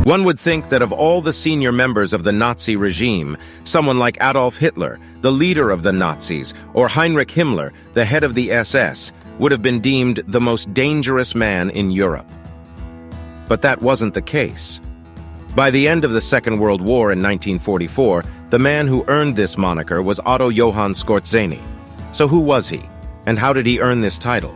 One would think that of all the senior members of the Nazi regime, someone like Adolf Hitler, the leader of the Nazis, or Heinrich Himmler, the head of the SS, would have been deemed the most dangerous man in Europe. But that wasn't the case. By the end of the Second World War in 1944, the man who earned this moniker was Otto Johann Skorzeny. So who was he, and how did he earn this title?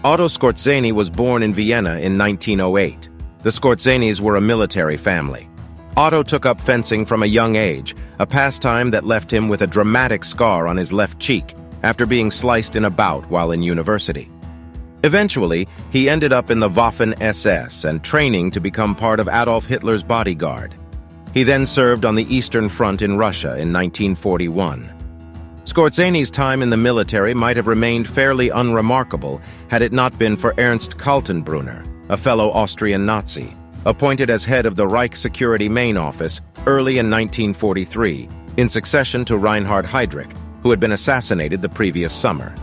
Otto Skorzeny was born in Vienna in 1908. The Skorzenys were a military family. Otto took up fencing from a young age, a pastime that left him with a dramatic scar on his left cheek after being sliced in a bout while in university. Eventually, he ended up in the Waffen-SS and training to become part of Adolf Hitler's bodyguard. He then served on the Eastern Front in Russia in 1941. Skorzeny's time in the military might have remained fairly unremarkable had it not been for Ernst Kaltenbrunner, a fellow Austrian Nazi, appointed as head of the Reich Security Main Office early in 1943, in succession to Reinhard Heydrich, who had been assassinated the previous summer.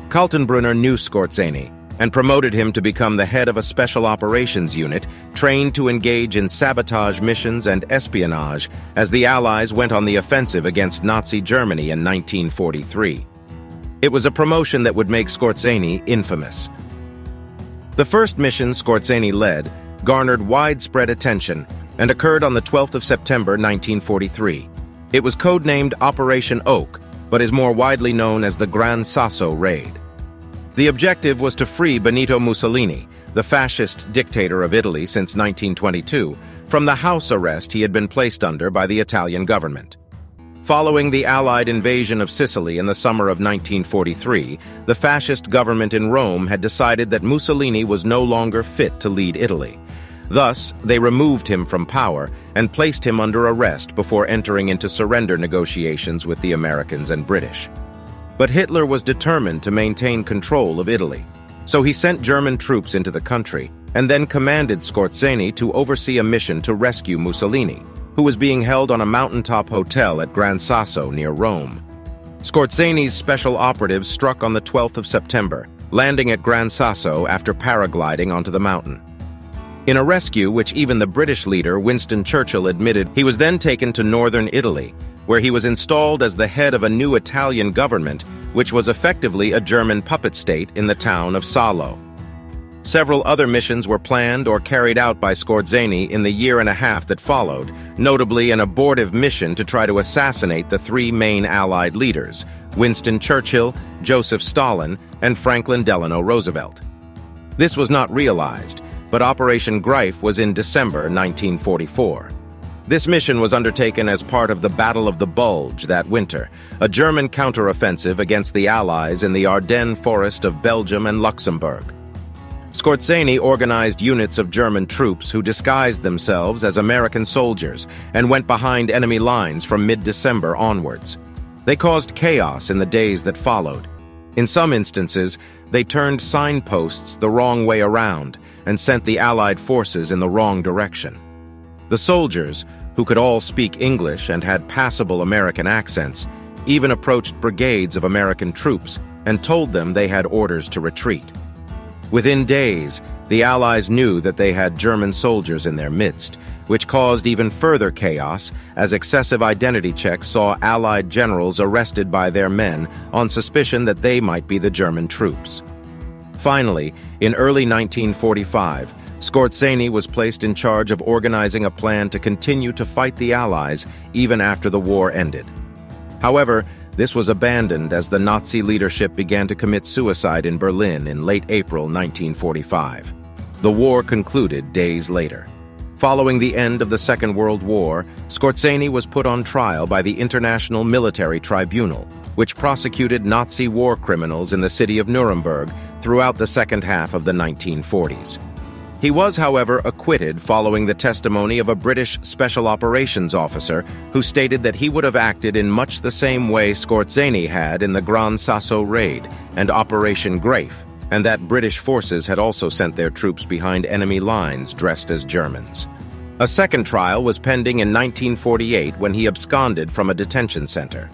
Kaltenbrunner knew Skorzeny and promoted him to become the head of a special operations unit trained to engage in sabotage missions and espionage as the Allies went on the offensive against Nazi Germany in 1943. It was a promotion that would make Skorzeny infamous. The first mission Skorzeny led garnered widespread attention and occurred on the 12th of September 1943. It was codenamed Operation Oak, but is more widely known as the Gran Sasso raid. The objective was to free Benito Mussolini, the fascist dictator of Italy since 1922, from the house arrest he had been placed under by the Italian government. Following the Allied invasion of Sicily in the summer of 1943, the fascist government in Rome had decided that Mussolini was no longer fit to lead Italy. Thus, they removed him from power and placed him under arrest before entering into surrender negotiations with the Americans and British. But Hitler was determined to maintain control of Italy, so he sent German troops into the country and then commanded Skorzeny to oversee a mission to rescue Mussolini, who was being held on a mountaintop hotel at Gran Sasso near Rome. Skorzeny's special operatives struck on the 12th of September, landing at Gran Sasso after paragliding onto the mountain. In a rescue which even the British leader Winston Churchill admitted, he was then taken to northern Italy, where he was installed as the head of a new Italian government, which was effectively a German puppet state in the town of Salo. Several other missions were planned or carried out by Skorzeny in the year and a half that followed, notably an abortive mission to try to assassinate the three main Allied leaders, Winston Churchill, Joseph Stalin, and Franklin Delano Roosevelt. This was not realized, but Operation Greif was in December 1944. This mission was undertaken as part of the Battle of the Bulge that winter, a German counteroffensive against the Allies in the Ardennes forest of Belgium and Luxembourg. Skorzeny organized units of German troops who disguised themselves as American soldiers and went behind enemy lines from mid-December onwards. They caused chaos in the days that followed. In some instances, they turned signposts the wrong way around and sent the Allied forces in the wrong direction. The soldiers, who could all speak English and had passable American accents, even approached brigades of American troops and told them they had orders to retreat. Within days, the Allies knew that they had German soldiers in their midst, which caused even further chaos as excessive identity checks saw Allied generals arrested by their men on suspicion that they might be the German troops. Finally, in early 1945, Skorzeny was placed in charge of organizing a plan to continue to fight the Allies even after the war ended. However, this was abandoned as the Nazi leadership began to commit suicide in Berlin in late April 1945. The war concluded days later. Following the end of the Second World War, Skorzeny was put on trial by the International Military Tribunal, which prosecuted Nazi war criminals in the city of Nuremberg throughout the second half of the 1940s. He was, however, acquitted following the testimony of a British special operations officer who stated that he would have acted in much the same way Skorzeny had in the Gran Sasso raid and Operation Greif, and that British forces had also sent their troops behind enemy lines dressed as Germans. A second trial was pending in 1948 when he absconded from a detention center.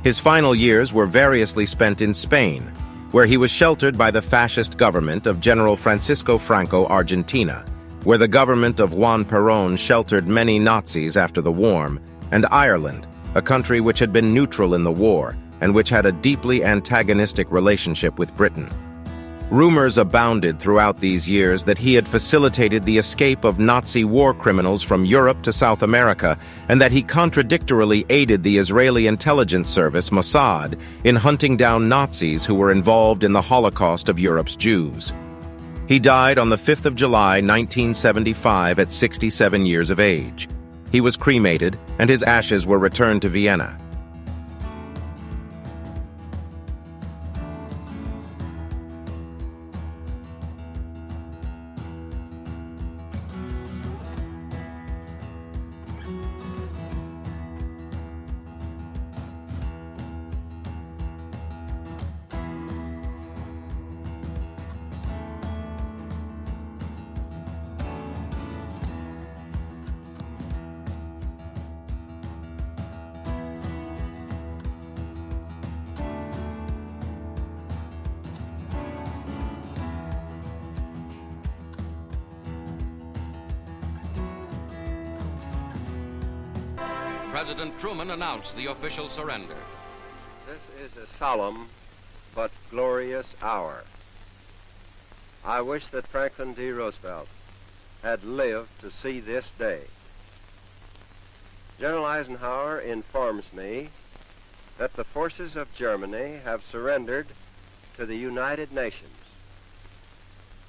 His final years were variously spent in Spain, where he was sheltered by the fascist government of General Francisco Franco Argentina, where the government of Juan Perón sheltered many Nazis after the war, and Ireland, a country which had been neutral in the war and which had a deeply antagonistic relationship with Britain. Rumors abounded throughout these years that he had facilitated the escape of Nazi war criminals from Europe to South America, and that he contradictorily aided the Israeli intelligence service, Mossad, in hunting down Nazis who were involved in the Holocaust of Europe's Jews. He died on the 5th of July, 1975, at 67 years of age. He was cremated, and his ashes were returned to Vienna. President Truman announced the official surrender. This is a solemn but glorious hour. I wish that Franklin D. Roosevelt had lived to see this day. General Eisenhower informs me that the forces of Germany have surrendered to the United Nations.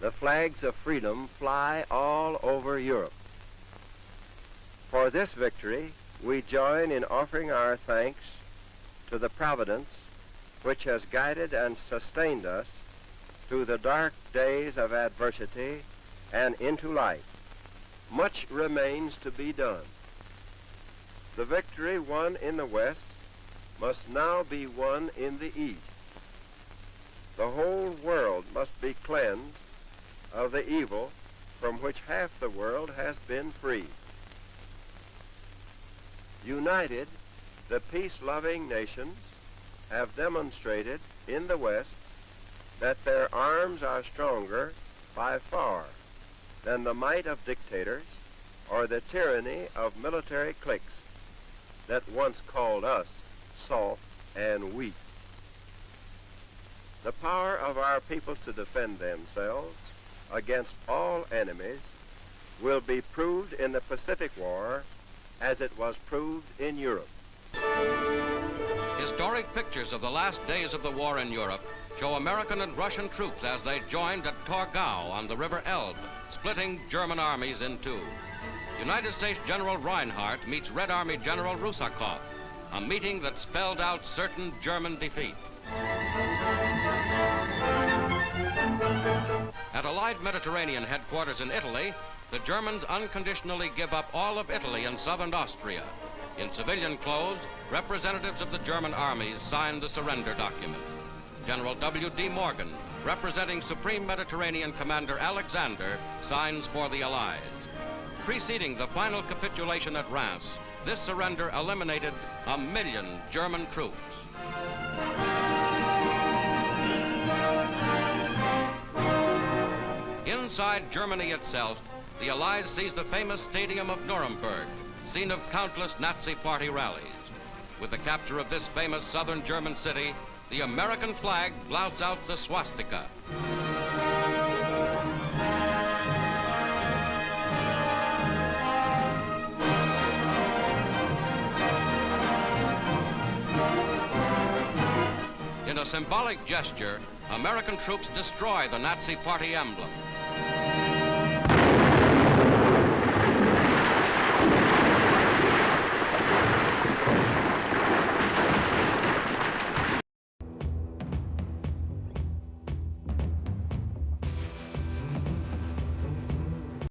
The flags of freedom fly all over Europe. For this victory, we join in offering our thanks to the Providence which has guided and sustained us through the dark days of adversity and into light. Much remains to be done. The victory won in the West must now be won in the East. The whole world must be cleansed of the evil from which half the world has been freed. United, the peace-loving nations have demonstrated in the West that their arms are stronger by far than the might of dictators or the tyranny of military cliques that once called us soft and weak. The power of our peoples to defend themselves against all enemies will be proved in the Pacific War as it was proved in Europe. Historic pictures of the last days of the war in Europe show American and Russian troops as they joined at Torgau on the River Elbe, splitting German armies in two. United States General Reinhardt meets Red Army General Rusakov, a meeting that spelled out certain German defeat. At Allied Mediterranean headquarters in Italy, the Germans unconditionally give up all of Italy and southern Austria. In civilian clothes, representatives of the German armies signed the surrender document. General W.D. Morgan, representing Supreme Mediterranean Commander Alexander, signs for the Allies. Preceding the final capitulation at Reims, this surrender eliminated 1 million German troops. Inside Germany itself, the Allies seized the famous Stadium of Nuremberg, scene of countless Nazi Party rallies. With the capture of this famous southern German city, the American flag flouts out the swastika. In a symbolic gesture, American troops destroy the Nazi Party emblem,